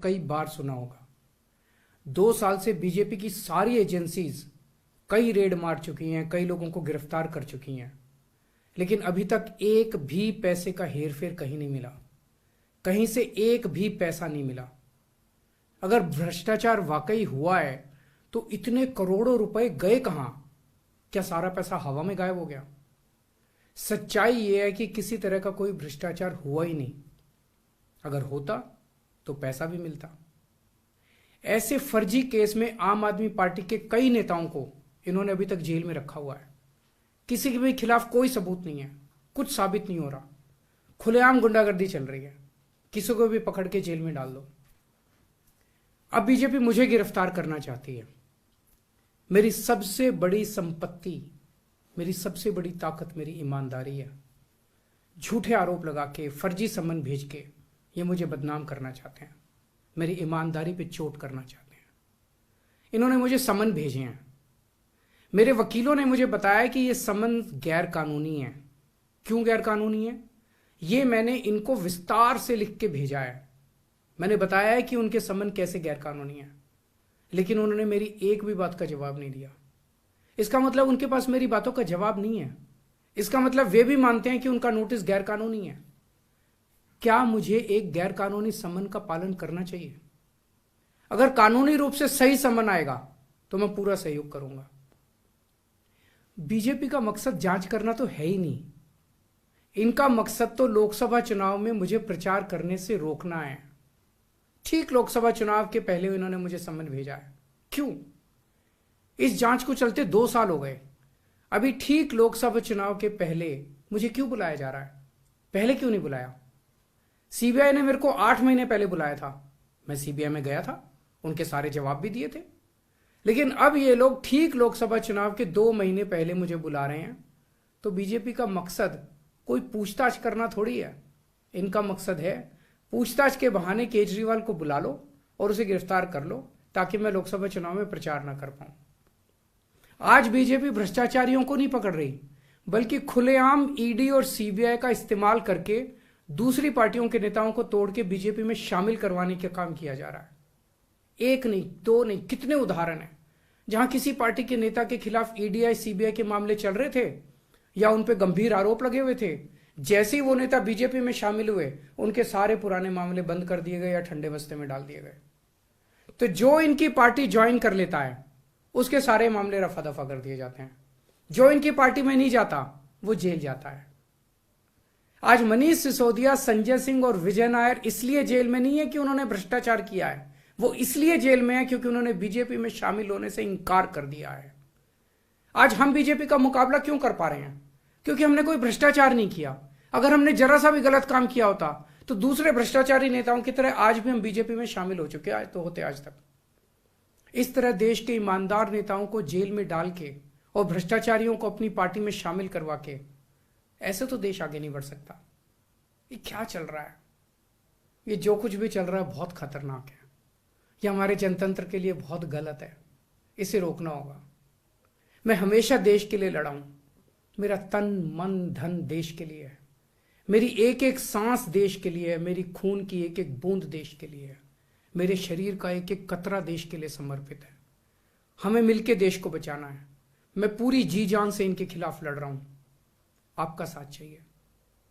कई बार सुना होगा। 2 साल से बीजेपी की सारी एजेंसीज कई रेड मार चुकी हैं, कई लोगों को गिरफ्तार कर चुकी हैं, लेकिन अभी तक एक भी पैसे का हेरफेर कहीं नहीं मिला, कहीं से एक भी पैसा नहीं मिला। अगर भ्रष्टाचार वाकई हुआ है तो इतने करोड़ों रुपए गए कहां? क्या सारा पैसा हवा में गायब हो गया? सच्चाई यह है कि किसी तरह का कोई भ्रष्टाचार हुआ ही नहीं। अगर होता तो पैसा भी मिलता। ऐसे फर्जी केस में आम आदमी पार्टी के कई नेताओं को इन्होंने अभी तक जेल में रखा हुआ है। किसी के भी खिलाफ कोई सबूत नहीं है, कुछ साबित नहीं हो रहा, खुलेआम गुंडागर्दी चल रही है, किसी को भी पकड़ के जेल में डाल दो। अब बीजेपी मुझे गिरफ्तार करना चाहती है। मेरी सबसे बड़ी संपत्ति, मेरी सबसे बड़ी ताकत मेरी ईमानदारी है। झूठे आरोप लगा के, फर्जी समन भेज के ये मुझे बदनाम करना चाहते हैं, मेरी ईमानदारी पे चोट करना चाहते हैं। इन्होंने मुझे समन भेजे हैं। मेरे वकीलों ने मुझे बताया कि ये समन गैर कानूनी है। क्यों गैर कानूनी है? ये मैंने इनको विस्तार से लिख के भेजा है। मैंने बताया है कि उनके समन कैसे गैर कानूनी है, लेकिन उन्होंने मेरी एक भी बात का जवाब नहीं दिया। इसका मतलब उनके पास मेरी बातों का जवाब नहीं है। इसका मतलब वे भी मानते हैं कि उनका नोटिस गैर कानूनी है। क्या मुझे एक गैर कानूनी समन का पालन करना चाहिए? अगर कानूनी रूप से सही समन आएगा तो मैं पूरा सहयोग करूंगा। बीजेपी का मकसद जांच करना तो है ही नहीं। इनका मकसद तो लोकसभा चुनाव में मुझे प्रचार करने से रोकना है। ठीक लोकसभा चुनाव के पहले इन्होंने मुझे समन भेजा है। क्यों? इस जांच को चलते 2 साल हो गए। अभी ठीक लोकसभा चुनाव के पहले मुझे क्यों बुलाया जा रहा है? पहले क्यों नहीं बुलाया? सीबीआई ने मेरे को 8 महीने पहले बुलाया था। मैं सीबीआई में गया था, उनके सारे जवाब भी दिए थे। लेकिन अब ये लोग ठीक लोकसभा चुनाव के 2 महीने पहले मुझे बुला रहे हैं। तो बीजेपी का मकसद कोई पूछताछ करना थोड़ी है। इनका मकसद है पूछताछ के बहाने केजरीवाल को बुला लो और उसे गिरफ्तार कर लो, ताकि मैं लोकसभा चुनाव में प्रचार ना कर पाऊं। आज बीजेपी भ्रष्टाचारियों को नहीं पकड़ रही, बल्कि खुलेआम ईडी और सीबीआई का इस्तेमाल करके दूसरी पार्टियों के नेताओं को तोड़ के बीजेपी में शामिल करवाने का काम किया जा रहा है। एक नहीं, 2 नहीं, कितने उदाहरण हैं जहां किसी पार्टी के नेता के खिलाफ ईडीआई सीबीआई के मामले चल रहे थे या उन पे गंभीर आरोप लगे हुए थे। जैसे ही वो नेता बीजेपी में शामिल हुए, उनके सारे पुराने मामले बंद कर दिए गए या ठंडे बस्ते में डाल दिए गए। तो जो इनकी पार्टी ज्वाइन कर लेता है उसके सारे मामले रफा दफा कर दिए जाते हैं। जो इनकी पार्टी में नहीं जाता वो जेल जाता है। आज मनीष सिसोदिया, संजय सिंह और विजय नायर इसलिए जेल में नहीं है कि उन्होंने भ्रष्टाचार किया है, वो इसलिए जेल में है क्योंकि उन्होंने बीजेपी में शामिल होने से इंकार कर दिया है। आज हम बीजेपी का मुकाबला क्यों कर पा रहे हैं? क्योंकि हमने कोई भ्रष्टाचार नहीं किया। अगर हमने जरा सा भी गलत काम किया होता तो दूसरे भ्रष्टाचारी नेताओं की तरह आज भी हम बीजेपी में शामिल हो चुके होते आज तक। इस तरह देश के ईमानदार नेताओं को जेल में डाल के और भ्रष्टाचारियों को अपनी पार्टी में शामिल करवा के ऐसे तो देश आगे नहीं बढ़ सकता। ये क्या चल रहा है? ये जो कुछ भी चल रहा है बहुत खतरनाक है। ये हमारे जनतंत्र के लिए बहुत गलत है। इसे रोकना होगा। मैं हमेशा देश के लिए लड़ा हूं। मेरा तन मन धन देश के लिए है। मेरी एक एक सांस देश के लिए है। मेरी खून की एक एक बूंद देश के लिए है। मेरे शरीर का एक एक कतरा देश के लिए समर्पित है। हमें मिलकर देश को बचाना है। मैं पूरी जी जान से इनके खिलाफ लड़ रहा हूं। आपका साथ चाहिए।